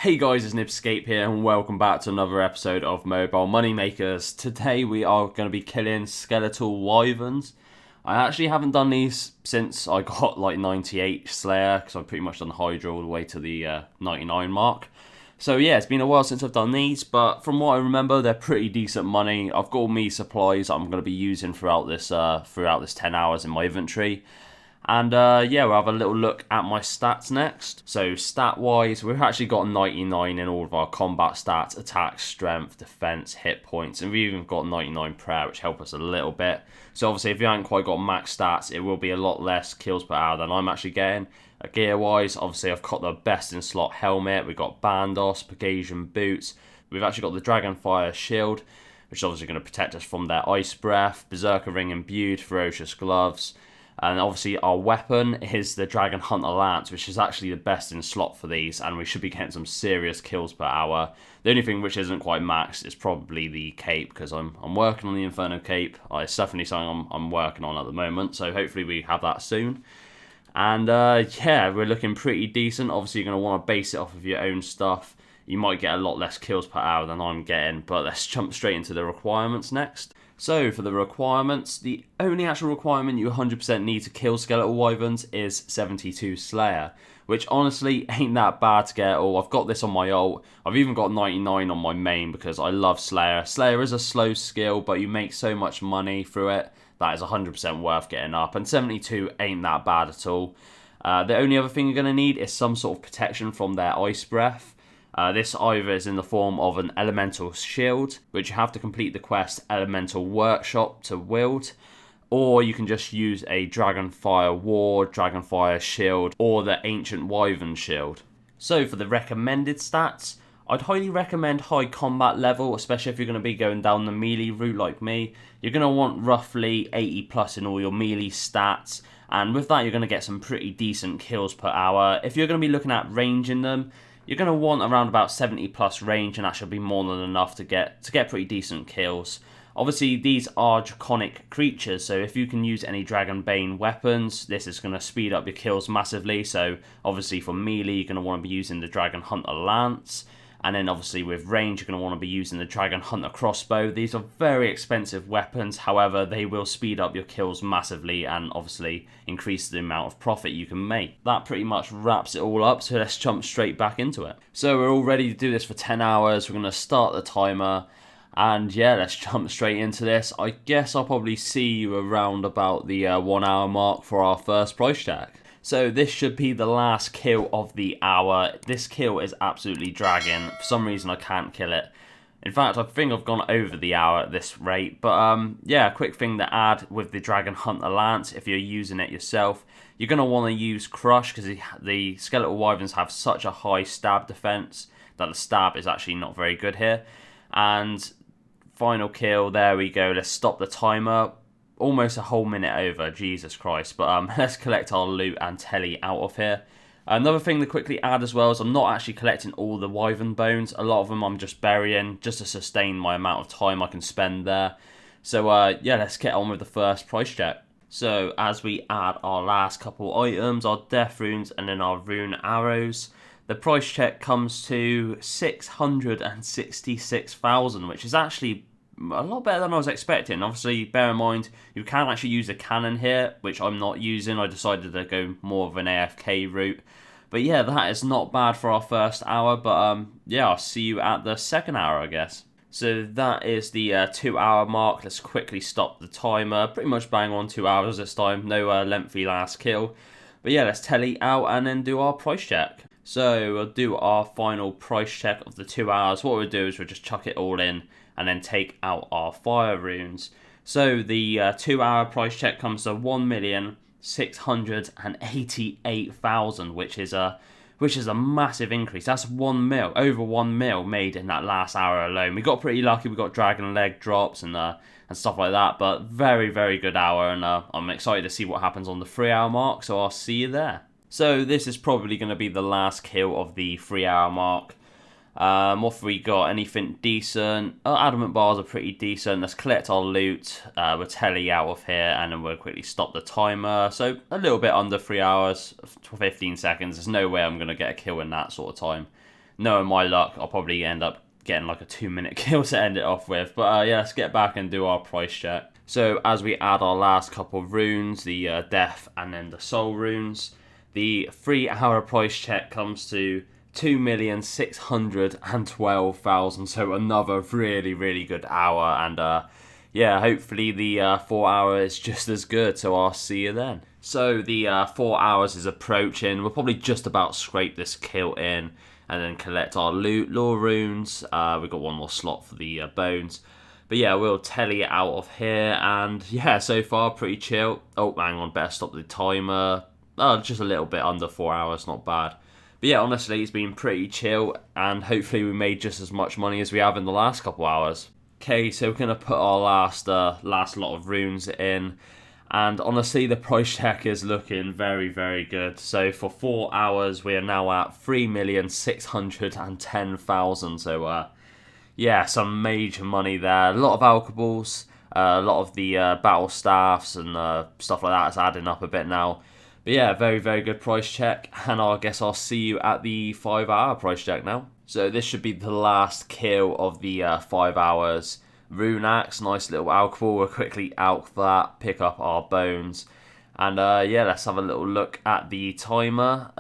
Hey guys, it's Nibzscape here and welcome back to another episode of Mobile Moneymakers. Today we are going to be killing skeletal wyverns. I actually haven't done these since I got like 98 Slayer, because I've pretty much done Hydra all the way to the 99 mark. So yeah, it's been a while since I've done these, but from what I remember, they're pretty decent money. I've got all me supplies I'm going to be using throughout this 10 hours in my inventory. And yeah, we'll have a little look at my stats next. So stat-wise, we've actually got 99 in all of our combat stats: attack, strength, defense, hit points, and we've even got 99 prayer, which help us a little bit. So obviously, if you haven't quite got max stats, it will be a lot less kills per hour than I'm actually getting. Gear-wise, obviously, I've got the best in slot helmet. We've got Bandos, Pegasian boots. We've actually got the Dragonfire shield, which is obviously going to protect us from their ice breath. Berserker ring imbued, ferocious gloves. And obviously our weapon is the Dragon Hunter Lance, which is actually the best in slot for these, and we should be getting some serious kills per hour. The only thing which isn't quite maxed is probably the cape, because I'm working on the Inferno cape. It's definitely something I'm working on at the moment, so hopefully we have that soon. And yeah, we're looking pretty decent. Obviously you're going to want to base it off of your own stuff. You might get a lot less kills per hour than I'm getting, but let's jump straight into the requirements next. So for the requirements, the only actual requirement you 100% need to kill skeletal wyverns is 72 Slayer, which honestly ain't that bad to get at all. I've got this on my ult. I've even got 99 on my main because I love Slayer. Slayer is a slow skill, but you make so much money through it that is 100% worth getting up, and 72 ain't that bad at all. The only other thing you're going to need is some sort of protection from their ice breath. This either is in the form of an elemental shield, which you have to complete the quest Elemental Workshop to wield, or you can just use a Dragonfire Ward, Dragonfire Shield, or the Ancient Wyvern Shield. So for the recommended stats, I'd highly recommend high combat level, especially if you're going to be going down the melee route like me. You're going to want roughly 80 plus in all your melee stats, and with that you're going to get some pretty decent kills per hour. If you're going to be looking at ranging them, you're going to want around about 70 plus range, and that should be more than enough to get pretty decent kills. Obviously, these are draconic creatures, so if you can use any Dragonbane weapons, this is going to speed up your kills massively. So obviously for melee, you're going to want to be using the Dragon Hunter Lance. And then obviously with range, you're going to want to be using the Dragon Hunter Crossbow. These are very expensive weapons, however, they will speed up your kills massively and obviously increase the amount of profit you can make. That pretty much wraps it all up, so let's jump straight back into it. So we're all ready to do this for 10 hours. We're going to start the timer. And yeah, let's jump straight into this. I guess I'll probably see you around about the 1 hour mark for our first price check. So this should be the last kill of the hour. This kill is absolutely dragging. For some reason I can't kill it. In fact, I think I've gone over the hour at this rate. But yeah, a quick thing to add with the Dragon Hunter Lance, if you're using it yourself, you're going to want to use Crush, because the skeletal wyverns have such a high stab defense that the stab is actually not very good here. And final kill, there we go. Let's stop the timer. Almost a whole minute over, Jesus Christ. But let's collect our loot and telly out of here. Another thing to quickly add as well is I'm not actually collecting all the wyvern bones. A lot of them I'm just burying just to sustain my amount of time I can spend there. So yeah, let's get on with the first price check. So as we add our last couple items, our death runes and then our rune arrows, the price check comes to 666,000, which is actually a lot better than I was expecting. Obviously, bear in mind, you can actually use a cannon here, which I'm not using. I decided to go more of an AFK route. But yeah, that is not bad for our first hour. But yeah, I'll see you at the second hour, I guess. So that is the 2 hour mark. Let's quickly stop the timer. Pretty much bang on 2 hours this time. No lengthy last kill. But yeah, let's telly out and then do our price check. So we'll do our final price check of the 2 hours. What we'll do is we'll just chuck it all in and then take out our fire runes. So the 2 hour price check comes to 1,688,000, which is a massive increase. That's 1 mil, over 1 mil made in that last hour alone. We got pretty lucky. We got dragon leg drops and stuff like that, but very, very good hour, and I'm excited to see what happens on the 3 hour mark, so I'll see you there. So this is probably going to be the last kill of the 3 hour mark. What have we got? Anything decent? Adamant bars are pretty decent. Let's collect our loot. We'll telly out of here and then we'll quickly stop the timer. So a little bit under 3 hours, 15 seconds. There's no way I'm going to get a kill in that sort of time. knowing my luck, I'll probably end up getting like a 2-minute kill to end it off with. But yeah, let's get back and do our price check. So as we add our last couple of runes, the death and then the soul runes, the 3-hour price check comes to 2,612,000. So another really good hour, and yeah, hopefully the 4 hour is just as good. So I'll see you then. So the 4 hours is approaching. We'll probably just about scrape this kill in and then collect our loot, lore runes. We've got one more slot for the bones. But yeah, we'll telly it out of here, and yeah, so far pretty chill. Oh, hang on, better stop the timer. Oh, just a little bit under 4 hours, not bad. But yeah, honestly, it's been pretty chill, and hopefully we made just as much money as we have in the last couple hours. Okay, so we're gonna put our last lot of runes in, and honestly, the price check is looking very good. So for 4 hours, we are now at 3,610,000. So yeah, some major money there. A lot of alchables, a lot of the battle staffs and stuff like that is adding up a bit now. But yeah, very good price check, and I guess I'll see you at the 5 hour price check now. So this should be the last kill of the 5 hours. Rune axe, nice little alchable. We'll quickly alch that, pick up our bones, and yeah, let's have a little look at the timer.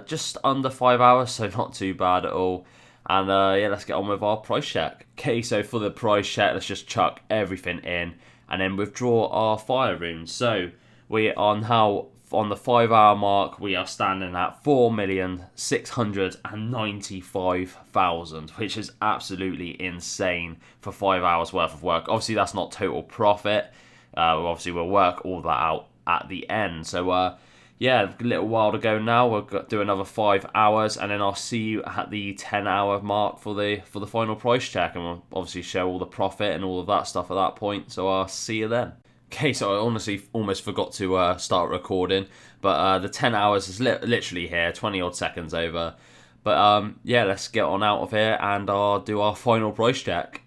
Just under 5 hours, so not too bad at all. And yeah, let's get on with our price check. Okay, so for the price check, let's just chuck everything in and then withdraw our fire runes. So we are now on the 5 hour mark. We are standing at 4,695,000, which is absolutely insane for 5 hours worth of work. Obviously, that's not total profit. Obviously, we'll work all that out at the end. So yeah, a little while to go now. We'll do another 5 hours, and then I'll see you at the 10 hour mark for the final price check, and we'll obviously show all the profit and all of that stuff at that point. So I'll see you then. Okay, so I honestly almost forgot to start recording, but the 10 hours is literally here, 20 odd seconds over. But yeah, let's get on out of here and I'll do our final price check.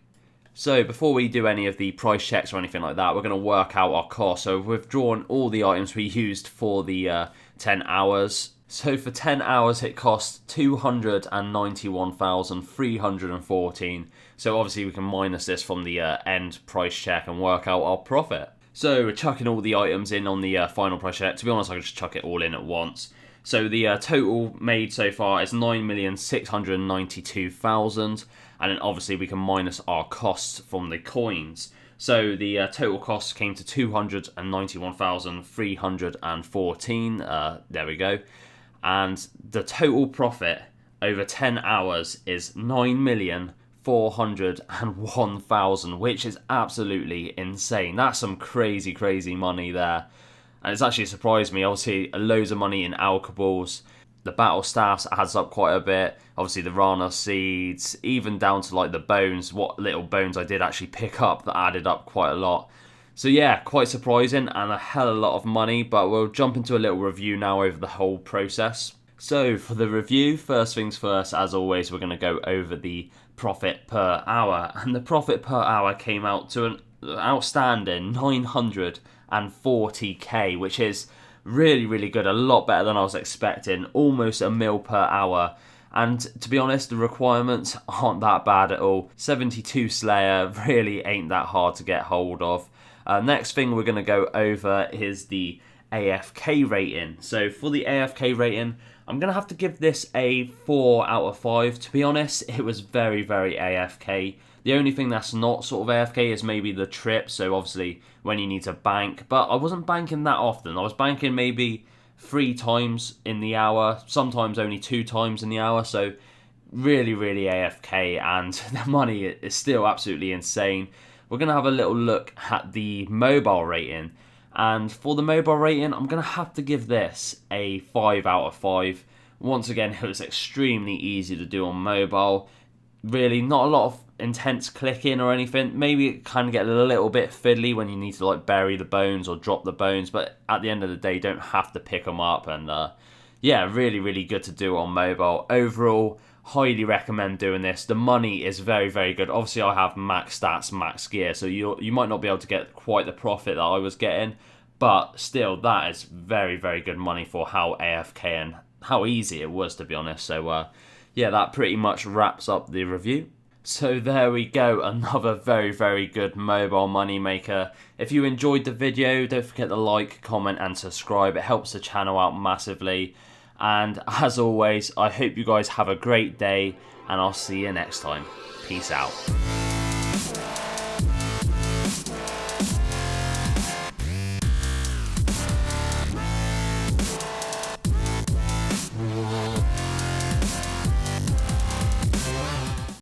So before we do any of the price checks or anything like that, we're going to work out our cost. So we've drawn all the items we used for the 10 hours. So for 10 hours, it costs 291,314. So obviously we can minus this from the end price check and work out our profit. So we're chucking all the items in on the final price check. To be honest, I could just chuck it all in at once. So the total made so far is 9,692,000. And then obviously we can minus our costs from the coins. So the total cost came to 291,314. There we go. And the total profit over 10 hours is 9,401,000, which is absolutely insane. That's some crazy money there. And it's actually surprised me. Obviously, loads of money in alchables. The battle staffs adds up quite a bit. Obviously, the Rana seeds, even down to like the bones, what little bones I did actually pick up that added up quite a lot. So yeah, quite surprising and a hell of a lot of money, but we'll jump into a little review now over the whole process. So for the review, first things first, as always, we're going to go over the profit per hour. And the profit per hour came out to an outstanding 940k, which is really good, a lot better than I was expecting, almost a mil per hour. And to be honest, the requirements aren't that bad at all. 72 Slayer really ain't that hard to get hold of. Next thing we're going to go over is the AFK rating. So for the AFK rating, I'm going to have to give this a 4 out of 5. To be honest, it was very AFK. The only thing that's not sort of AFK is maybe the trip, so obviously when you need to bank. But I wasn't banking that often. I was banking maybe 3 times in the hour, sometimes only 2 times in the hour, so really AFK, and the money is still absolutely insane. We're going to have a little look at the mobile rating, and for the mobile rating, I'm going to have to give this a 5 out of 5. Once again, it was extremely easy to do on mobile. Really, not a lot of intense clicking or anything. Maybe it kind of get a little bit fiddly when you need to like bury the bones or drop the bones, but at the end of the day, you don't have to pick them up. And yeah, really good to do on mobile. Overall, highly recommend doing this. The money is very good. Obviously, I have max stats, max gear, so you might not be able to get quite the profit that I was getting, but still, that is very good money for how AFK and how easy it was, to be honest. So yeah, that pretty much wraps up the review. So there we go, another very, very good mobile money maker. If you enjoyed the video, don't forget to like, comment and subscribe. It helps the channel out massively. And as always, I hope you guys have a great day and I'll see you next time. Peace out.